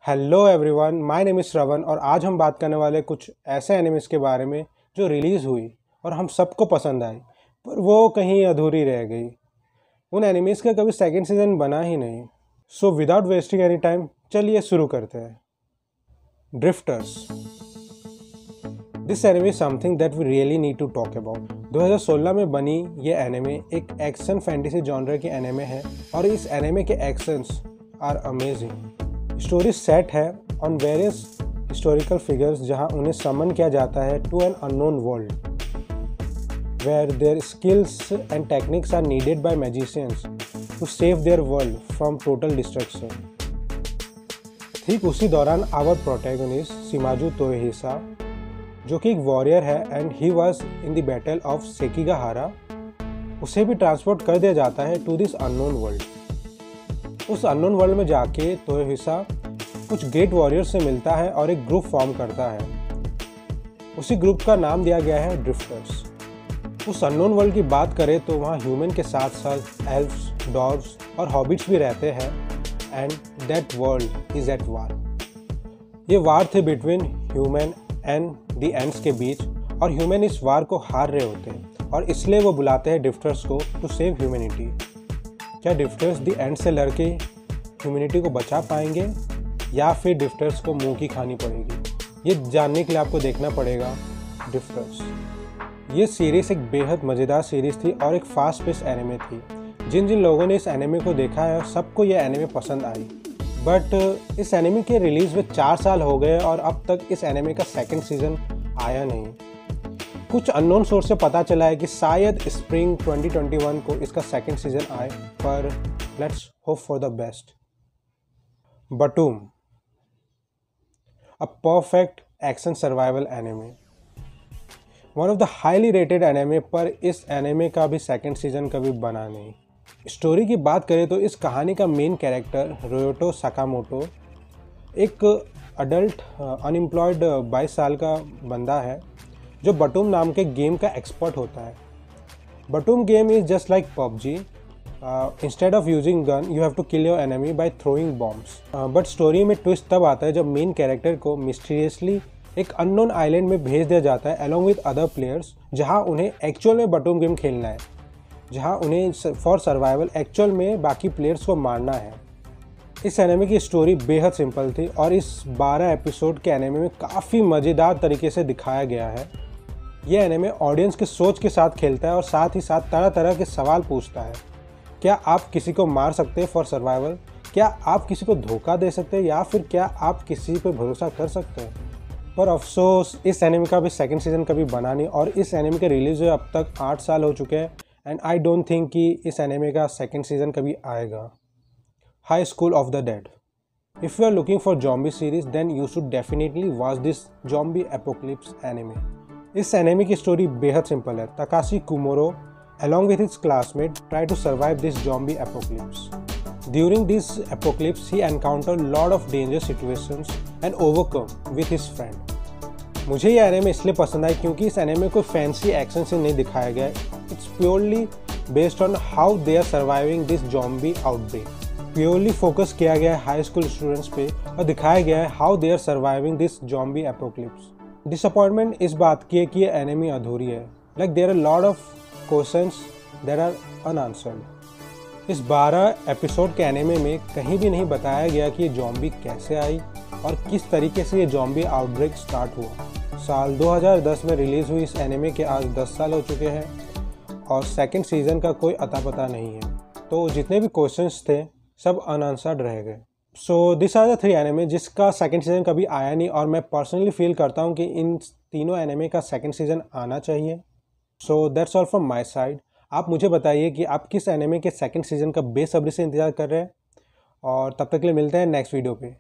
Hello everyone, my name is Shravan और आज हम बात करने वाले कुछ ऐसे एनिमेस के बारे में जो रिलीज़ हुई और हम सबको पसंद आई, पर वो कहीं अधूरी रह गई। उन एनिमेस का कभी सेकंड सीजन बना ही नहीं। So without wasting any time, चलिए शुरू करते हैं। Drifters. This anime something that we really need to talk about. 2016 में बनी ये एनिमे एक एक्शन फैंटेसी जॉनर की एनिमे है और इस एनिमे के actions are amazing. Story set है ऑन वेरियस हिस्टोरिकल फिगर्स जहां उन्हें समन किया जाता है to an unknown world where there skills and techniques are needed by magicians to save their world from total destruction. ठीक उसी दौरान आवर प्रोटैगनिस्ट शिमाजू तोएहिसा, जो कि एक वॉरियर है and he was in the battle of Sekigahara, उसे भी transport कर दिया जाता है टू दिस अननोन वर्ल्ड। उस अननोन वर्ल्ड में जाके तोएहिसा कुछ ग्रेट वॉरियर्स से मिलता है और एक ग्रुप फॉर्म करता है। उसी ग्रुप का नाम दिया गया है ड्रिफ्टर्स। उस अननोन वर्ल्ड की बात करें तो वहाँ ह्यूमन के साथ साथ एल्फ्स, डॉग्स और हॉबिट्स भी रहते हैं and that world is at war. ये वार थे between human and the ends के बीच और ह्यूमन इस वार को हार रहे होते हैं और इसलिए वो बुलाते हैं ड्रिफ्टर्स को टू सेव ह्यूमैनिटी। क्या ड्रिफ्टर्स द एंड से लड़के ह्यूमैनिटी को बचा पाएंगे या फिर ड्रिफ्टर्स को मुंह की खानी पड़ेगी? ये जानने के लिए आपको देखना पड़ेगा ड्रिफ्टर्स। ये सीरीज़ एक बेहद मज़ेदार सीरीज़ थी और एक फास्ट पेस एनिमे थी। जिन जिन लोगों ने इस एनिमे को देखा है सबको ये एनिमे पसंद आई, बट इस एनिमे के रिलीज़ में 4 साल हो गए और अब तक इस एनिमे का सेकंड सीज़न आया नहीं। कुछ अननोन सोर्स से पता चला है कि शायद स्प्रिंग 2021 को इसका सेकंड सीज़न आए, पर let's hope for the best. Btooom, a perfect action survival anime, one of the highly rated anime, पर इस एनिमे का भी सेकंड सीजन कभी बना नहीं। स्टोरी की बात करें तो इस कहानी का मेन कैरेक्टर रोयोटो साकामोटो एक अडल्ट अनएम्प्लॉयड 22 साल का बंदा है जो बटूम नाम के गेम का एक्सपर्ट होता है। Btooom game is just like PUBG. Instead of using gun you have to kill your enemy by throwing bombs. But story में ट्विस्ट तब आता है जब मेन कैरेक्टर को मिस्टीरियसली एक अननोन आइलैंड में भेज दिया जाता है अलॉन्ग विद अदर प्लेयर्स, जहां उन्हें एक्चुअल में बटूम गेम खेलना है, जहां उन्हें फॉर सर्वाइवल एक्चुअल में बाकी प्लेयर्स को मारना है। इस एनिमे की स्टोरी बेहद सिंपल थी और इस 12 एपिसोड के एनिमे में काफ़ी मज़ेदार तरीके से दिखाया गया है। यह एनिमे ऑडियंस के सोच के साथ खेलता है और साथ ही साथ तरह तरह के सवाल पूछता है। क्या आप किसी को मार सकते हैं फॉर सर्वाइवल? क्या आप किसी को धोखा दे सकते हैं या फिर क्या आप किसी पर भरोसा कर सकते हैं? पर अफसोस इस एनिमे का भी सेकंड सीजन कभी बना नहीं और इस एनिमे के रिलीज हुए अब तक 8 साल हो चुके हैं एंड आई डोंट थिंक कि इस एनिमे का सेकंड सीजन कभी आएगा। High school of the dead. If you are looking for zombie series then you should definitely watch this zombie apocalypse anime. इस एनिमे की स्टोरी बेहद सिंपल है। Takashi Komuro along with his classmate try to survive this zombie apocalypse. During this apocalypse he encountered lot of dangerous situations and overcome with his friend. मुझे ये anime इसलिए पसंद आई क्योंकि इस एनिमे को फैंसी एक्शन से नहीं दिखाया गया है। It's purely based on how they are surviving this zombie outbreak. Purely focus किया गया है हाई स्कूल स्टूडेंट्स पे और दिखाया गया है how they are surviving this zombie apocalypse. Disappointment इस बात की है कि ये एनिमे अधूरी है। Like there are lot of questions that are unanswered. इस 12 एपिसोड के एनिमे में कहीं भी नहीं बताया गया कि ये जॉम्बी कैसे आई और किस तरीके से ये जॉम्बी आउटब्रेक स्टार्ट हुआ। साल 2010 में रिलीज़ हुई इस एनिमे के आज 10 साल हो चुके हैं और सेकंड सीजन का कोई अता पता नहीं है, तो जितने भी क्वेश्चंस थे सब अनआंसर्ड रह गए। So this are the 3 anime जिसका सेकंड सीजन कभी आया नहीं और मैं पर्सनली फील करता हूँ कि इन तीनों एनिमे का सेकंड सीजन आना चाहिए। So that's all from my side. आप मुझे बताइए कि आप किस एनिमे के सेकंड सीजन का बेसब्री से इंतज़ार कर रहे हैं और तब तक के लिए मिलते हैं नेक्स्ट वीडियो पे।